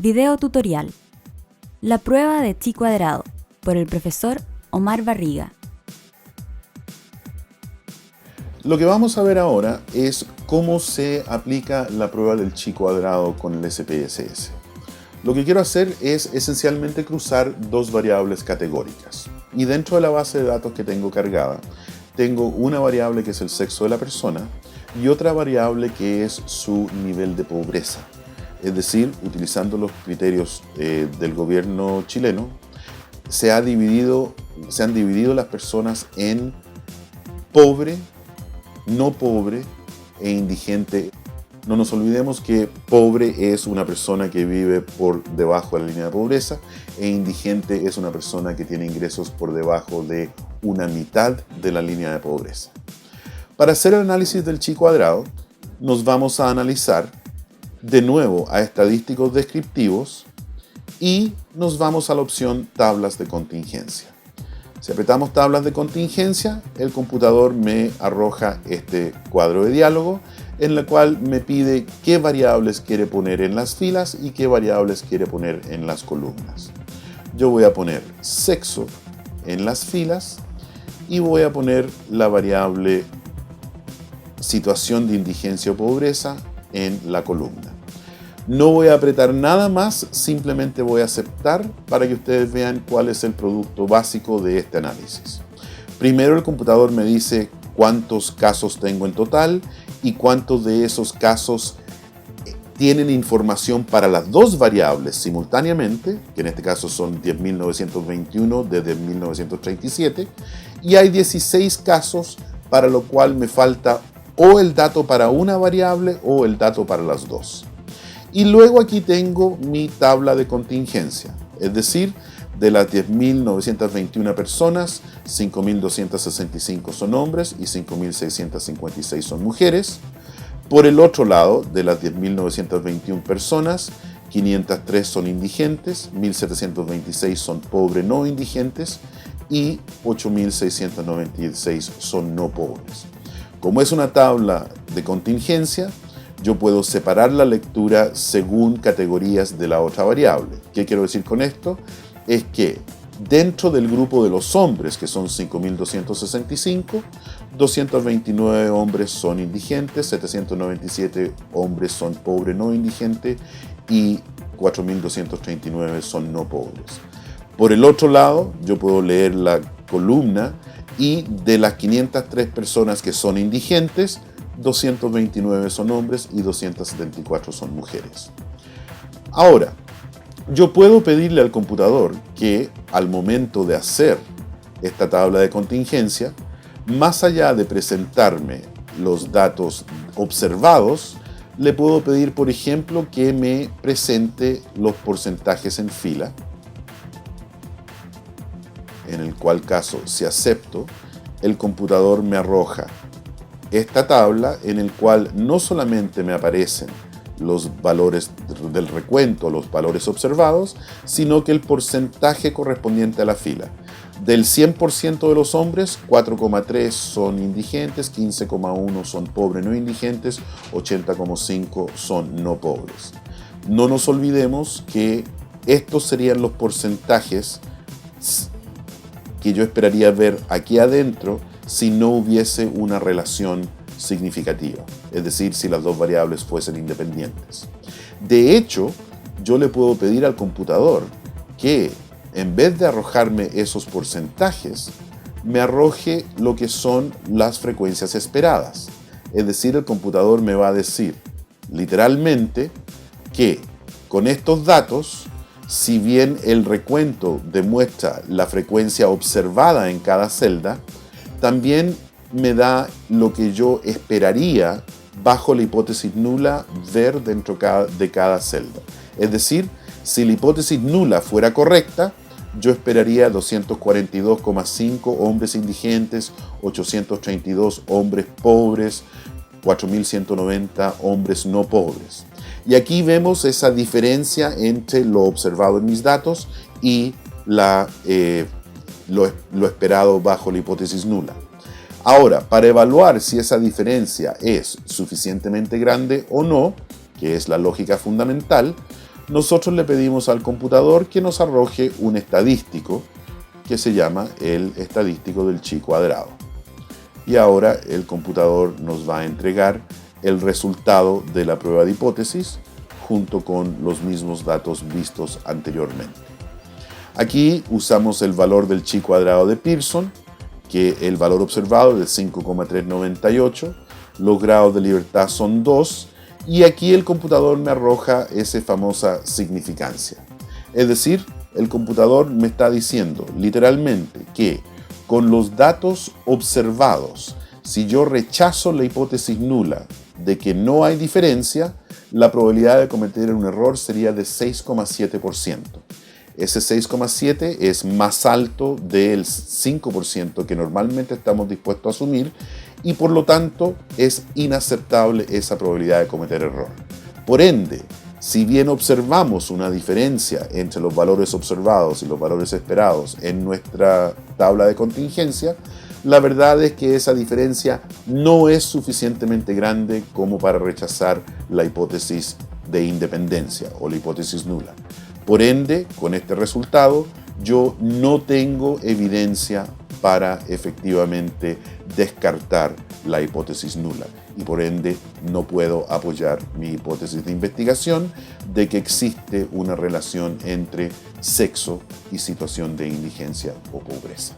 Video tutorial. La prueba de chi cuadrado, por el profesor Omar Barriga. Lo que vamos a ver ahora es cómo se aplica la prueba del chi cuadrado con el SPSS. Lo que quiero hacer es esencialmente cruzar dos variables categóricas. Y dentro de la base de datos que tengo cargada, tengo una variable que es el sexo de la persona y otra variable que es su nivel de pobreza. Es decir, utilizando los criterios del gobierno chileno, se han dividido las personas en pobre, no pobre e indigente. No nos olvidemos que pobre es una persona que vive por debajo de la línea de pobreza e indigente es una persona que tiene ingresos por debajo de una mitad de la línea de pobreza. Para hacer el análisis del chi cuadrado, nos vamos a analizar de nuevo a estadísticos descriptivos y nos vamos a la opción tablas de contingencia. Si apretamos tablas de contingencia, el computador me arroja este cuadro de diálogo en el cual me pide qué variables quiere poner en las filas y qué variables quiere poner en las columnas. Yo voy a poner sexo en las filas y voy a poner la variable situación de indigencia o pobreza en la columna. No voy a apretar nada más, simplemente voy a aceptar para que ustedes vean cuál es el producto básico de este análisis. Primero el computador me dice cuántos casos tengo en total y cuántos de esos casos tienen información para las dos variables simultáneamente, que en este caso son 10.921 desde 1937, y hay 16 casos para lo cual me falta o el dato para una variable o el dato para las dos. Y luego aquí tengo mi tabla de contingencia, es decir, de las 10.921 personas, 5.265 son hombres y 5.656 son mujeres. Por el otro lado, de las 10.921 personas, 503 son indigentes, 1.726 son pobres no indigentes y 8.696 son no pobres. Como es una tabla de contingencia, yo puedo separar la lectura según categorías de la otra variable. ¿Qué quiero decir con esto? Es que dentro del grupo de los hombres, que son 5.265, 229 hombres son indigentes, 797 hombres son pobres no indigentes y 4.239 son no pobres. Por el otro lado, yo puedo leer la columna y de las 503 personas que son indigentes, 229 son hombres y 274 son mujeres. Ahora, yo puedo pedirle al computador que al momento de hacer esta tabla de contingencia, más allá de presentarme los datos observados, le puedo pedir, por ejemplo, que me presente los porcentajes en fila, en el cual caso, si acepto, el computador me arroja esta tabla en el cual no solamente me aparecen los valores del recuento, los valores observados, sino que el porcentaje correspondiente a la fila. Del 100% de los hombres, 4,3 son indigentes, 15,1 son pobres no indigentes, 80,5 son no pobres. No nos olvidemos que estos serían los porcentajes que yo esperaría ver aquí adentro si no hubiese una relación significativa, es decir, si las dos variables fuesen independientes. De hecho, yo le puedo pedir al computador que, en vez de arrojarme esos porcentajes, me arroje lo que son las frecuencias esperadas. Es decir, el computador me va a decir, literalmente, que con estos datos, si bien el recuento demuestra la frecuencia observada en cada celda, también me da lo que yo esperaría bajo la hipótesis nula ver dentro de cada celda. Es decir, si la hipótesis nula fuera correcta, yo esperaría 242,5 hombres indigentes, 832 hombres pobres, 4.190 hombres no pobres. Y aquí vemos esa diferencia entre lo observado en mis datos y lo esperado bajo la hipótesis nula. Ahora, para evaluar si esa diferencia es suficientemente grande o no, que es la lógica fundamental, nosotros le pedimos al computador que nos arroje un estadístico que se llama el estadístico del chi cuadrado. Y ahora el computador nos va a entregar el resultado de la prueba de hipótesis junto con los mismos datos vistos anteriormente. Aquí usamos el valor del chi cuadrado de Pearson, que el valor observado es de 5,398, los grados de libertad son 2, y aquí el computador me arroja esa famosa significancia. Es decir, el computador me está diciendo literalmente que con los datos observados, si yo rechazo la hipótesis nula de que no hay diferencia, la probabilidad de cometer un error sería de 6,7%. Ese 6,7 es más alto del 5% que normalmente estamos dispuestos a asumir y por lo tanto es inaceptable esa probabilidad de cometer error. Por ende, si bien observamos una diferencia entre los valores observados y los valores esperados en nuestra tabla de contingencia, la verdad es que esa diferencia no es suficientemente grande como para rechazar la hipótesis de independencia o la hipótesis nula. Por ende, con este resultado, yo no tengo evidencia para efectivamente descartar la hipótesis nula y por ende no puedo apoyar mi hipótesis de investigación de que existe una relación entre sexo y situación de indigencia o pobreza.